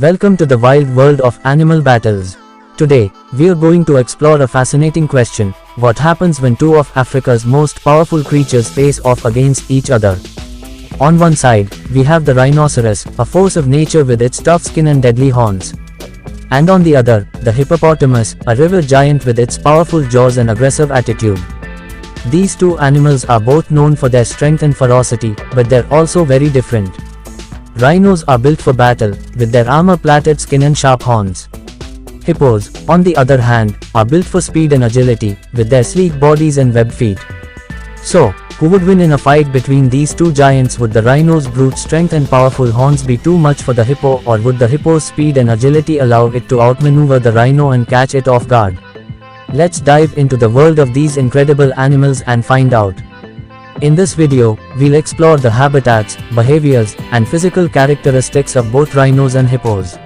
Welcome to the wild world of animal battles. Today, we are going to explore a fascinating question: what happens when two of Africa's most powerful creatures face off against each other? On one side, we have the rhinoceros, a force of nature with its tough skin and deadly horns. And on the other, the hippopotamus, a river giant with its powerful jaws and aggressive attitude. These two animals are both known for their strength and ferocity, but they're also very different. Rhinos are built for battle, with their armor-plated skin and sharp horns. Hippos, on the other hand, are built for speed and agility, with their sleek bodies and webbed feet. So, who would win in a fight between these two giants? Would the rhino's brute strength and powerful horns be too much for the hippo, or would the hippo's speed and agility allow it to outmaneuver the rhino and catch it off guard? Let's dive into the world of these incredible animals and find out. In this video, we'll explore the habitats, behaviors, and physical characteristics of both rhinos and hippos.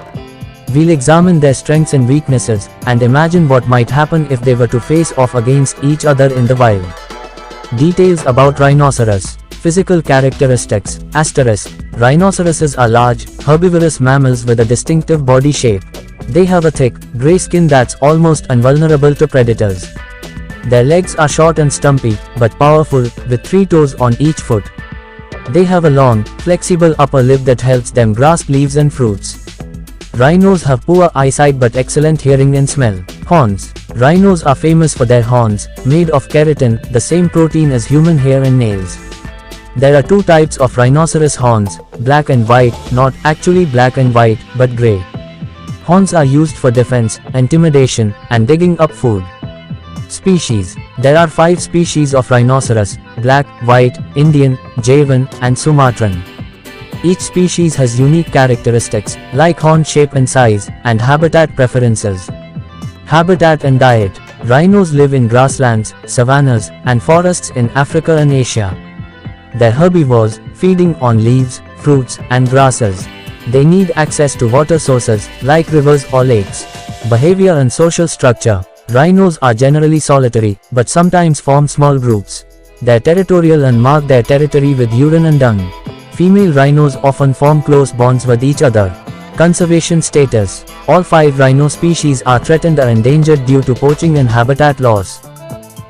We'll examine their strengths and weaknesses, and imagine what might happen if they were to face off against each other in the wild. Details about rhinoceros. Physical characteristics. Asterisk. Rhinoceroses are large, herbivorous mammals with a distinctive body shape. They have a thick, gray skin that's almost invulnerable to predators. Their legs are short and stumpy, but powerful, with 3 toes on each foot. They have a long, flexible upper lip that helps them grasp leaves and fruits. Rhinos have poor eyesight but excellent hearing and smell. Horns. Rhinos are famous for their horns, made of keratin, the same protein as human hair and nails. There are 2 types of rhinoceros horns, black and white, not actually black and white, but gray. Horns are used for defense, intimidation, and digging up food. Species. There are 5 species of rhinoceros: black, white, Indian, Javan, and Sumatran. Each species has unique characteristics, like horn shape and size, and habitat preferences. Habitat and diet. Rhinos live in grasslands, savannas, and forests in Africa and Asia. They're herbivores, feeding on leaves, fruits, and grasses. They need access to water sources, like rivers or lakes. Behavior and social structure. Rhinos are generally solitary, but sometimes form small groups. They're territorial and mark their territory with urine and dung. Female rhinos often form close bonds with each other. Conservation status. All 5 rhino species are threatened or endangered due to poaching and habitat loss.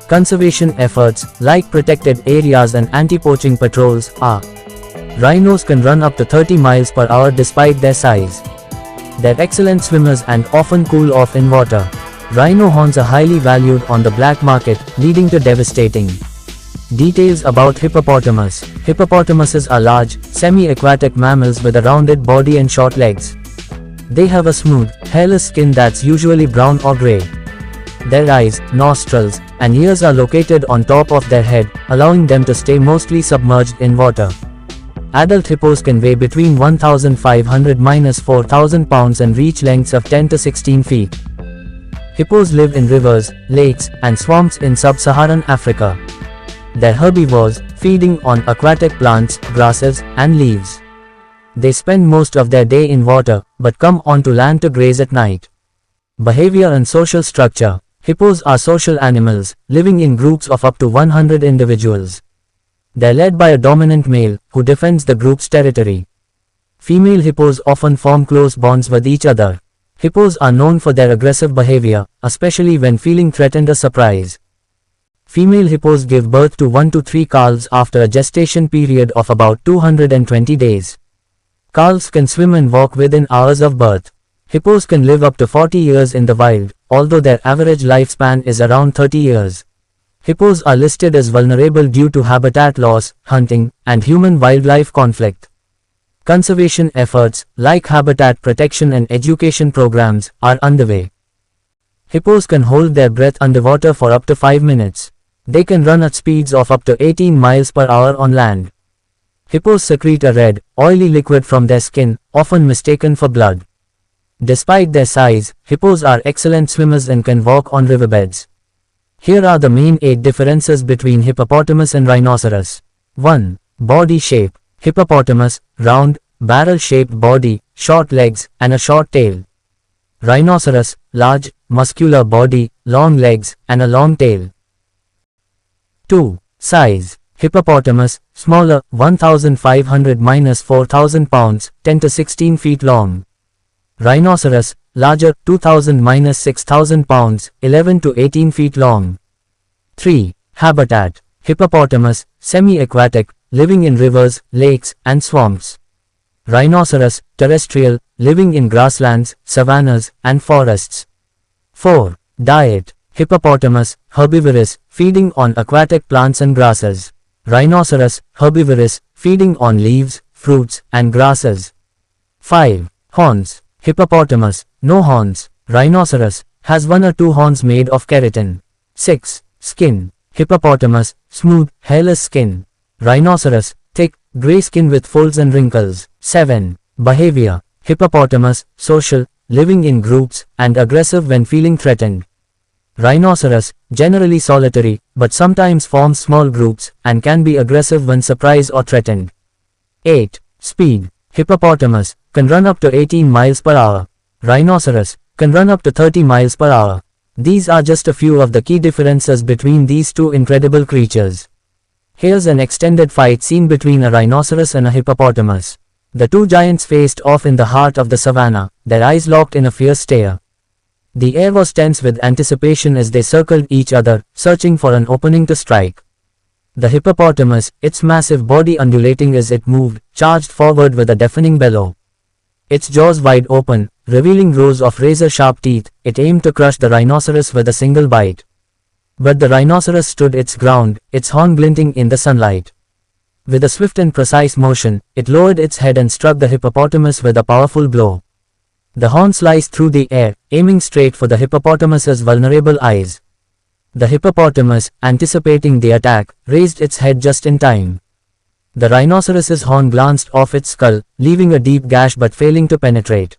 Conservation efforts, like protected areas and anti-poaching patrols, are. Rhinos can run up to 30 miles per hour despite their size. They're excellent swimmers and often cool off in water. Rhino horns are highly valued on the black market, leading to devastating. Details about hippopotamus. Hippopotamuses are large, semi-aquatic mammals with a rounded body and short legs. They have a smooth, hairless skin that's usually brown or gray. Their eyes, nostrils, and ears are located on top of their head, allowing them to stay mostly submerged in water. Adult hippos can weigh between 1,500–4,000 pounds and reach lengths of 10 to 16 feet. Hippos live in rivers, lakes, and swamps in sub-Saharan Africa. They're herbivores, feeding on aquatic plants, grasses, and leaves. They spend most of their day in water, but come onto land to graze at night. Behavior and social structure. Hippos are social animals, living in groups of up to 100 individuals. They're led by a dominant male, who defends the group's territory. Female hippos often form close bonds with each other. Hippos are known for their aggressive behavior, especially when feeling threatened or surprised. Female hippos give birth to 1 to 3 calves after a gestation period of about 220 days. Calves can swim and walk within hours of birth. Hippos can live up to 40 years in the wild, although their average lifespan is around 30 years. Hippos are listed as vulnerable due to habitat loss, hunting, and human-wildlife conflict. Conservation efforts, like habitat protection and education programs, are underway. Hippos can hold their breath underwater for up to 5 minutes. They can run at speeds of up to 18 miles per hour on land. Hippos secrete a red, oily liquid from their skin, often mistaken for blood. Despite their size, hippos are excellent swimmers and can walk on riverbeds. Here are the main 8 differences between hippopotamus and rhinoceros. 1. Body shape. Hippopotamus, round, barrel-shaped body, short legs, and a short tail. Rhinoceros, large, muscular body, long legs, and a long tail. 2. Size. Hippopotamus, smaller, 1,500–4,000 pounds, 10 to 16 feet long. Rhinoceros, larger, 2000-6000 pounds, 11 to 18 feet long. 3. Habitat. Hippopotamus, semi-aquatic, living in rivers, lakes, and swamps. Rhinoceros, terrestrial, living in grasslands, savannas, and forests. 4. Diet. Hippopotamus, herbivorous, feeding on aquatic plants and grasses. Rhinoceros, herbivorous, feeding on leaves, fruits, and grasses. 5. Horns. Hippopotamus, no horns. Rhinoceros, has 1 or 2 horns made of keratin. 6. Skin. Hippopotamus, smooth, hairless skin. Rhinoceros, thick, grey skin with folds and wrinkles. 7. Behavior. Hippopotamus, social, living in groups, and aggressive when feeling threatened. Rhinoceros, generally solitary, but sometimes forms small groups, and can be aggressive when surprised or threatened. 8. Speed. Hippopotamus, can run up to 18 miles per hour. Rhinoceros, can run up to 30 miles per hour. These are just a few of the key differences between these two incredible creatures. Here's an extended fight scene between a rhinoceros and a hippopotamus. The two giants faced off in the heart of the savannah, their eyes locked in a fierce stare. The air was tense with anticipation as they circled each other, searching for an opening to strike. The hippopotamus, its massive body undulating as it moved, charged forward with a deafening bellow. Its jaws wide open, revealing rows of razor-sharp teeth, it aimed to crush the rhinoceros with a single bite. But the rhinoceros stood its ground, its horn glinting in the sunlight. With a swift and precise motion, it lowered its head and struck the hippopotamus with a powerful blow. The horn sliced through the air, aiming straight for the hippopotamus's vulnerable eyes. The hippopotamus, anticipating the attack, raised its head just in time. The rhinoceros's horn glanced off its skull, leaving a deep gash but failing to penetrate.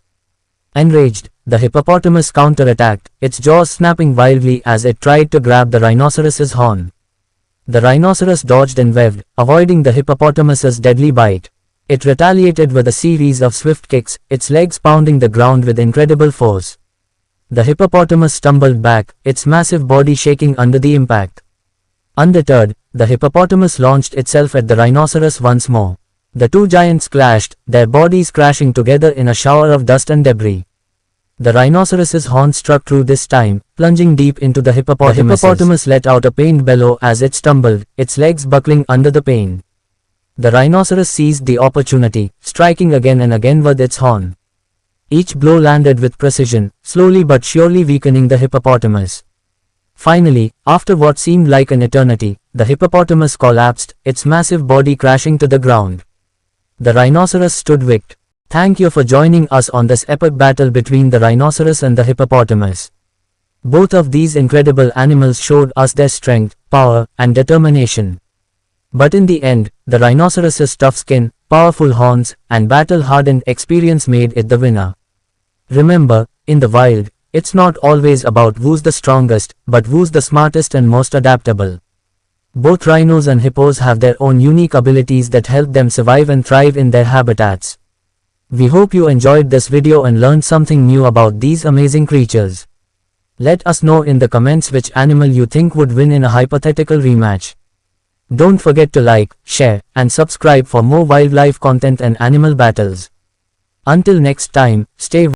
Enraged, the hippopotamus counterattacked, its jaws snapping wildly as it tried to grab the rhinoceros's horn. The rhinoceros dodged and waved, avoiding the hippopotamus's deadly bite. It retaliated with a series of swift kicks, its legs pounding the ground with incredible force. The hippopotamus stumbled back, its massive body shaking under the impact. Undeterred, the hippopotamus launched itself at the rhinoceros once more. The two giants clashed, their bodies crashing together in a shower of dust and debris. The rhinoceros's horn struck true this time, plunging deep into the hippopotamus. The hippopotamus let out a pained bellow as it stumbled, its legs buckling under the pain. The rhinoceros seized the opportunity, striking again and again with its horn. Each blow landed with precision, slowly but surely weakening the hippopotamus. Finally, after what seemed like an eternity, the hippopotamus collapsed, its massive body crashing to the ground. The rhinoceros stood wicked. Thank you for joining us on this epic battle between the rhinoceros and the hippopotamus. Both of these incredible animals showed us their strength, power, and determination. But in the end, the rhinoceros's tough skin, powerful horns, and battle-hardened experience made it the winner. Remember, in the wild, it's not always about who's the strongest, but who's the smartest and most adaptable. Both rhinos and hippos have their own unique abilities that help them survive and thrive in their habitats. We hope you enjoyed this video and learned something new about these amazing creatures. Let us know in the comments which animal you think would win in a hypothetical rematch. Don't forget to like, share, and subscribe for more wildlife content and animal battles. Until next time, stay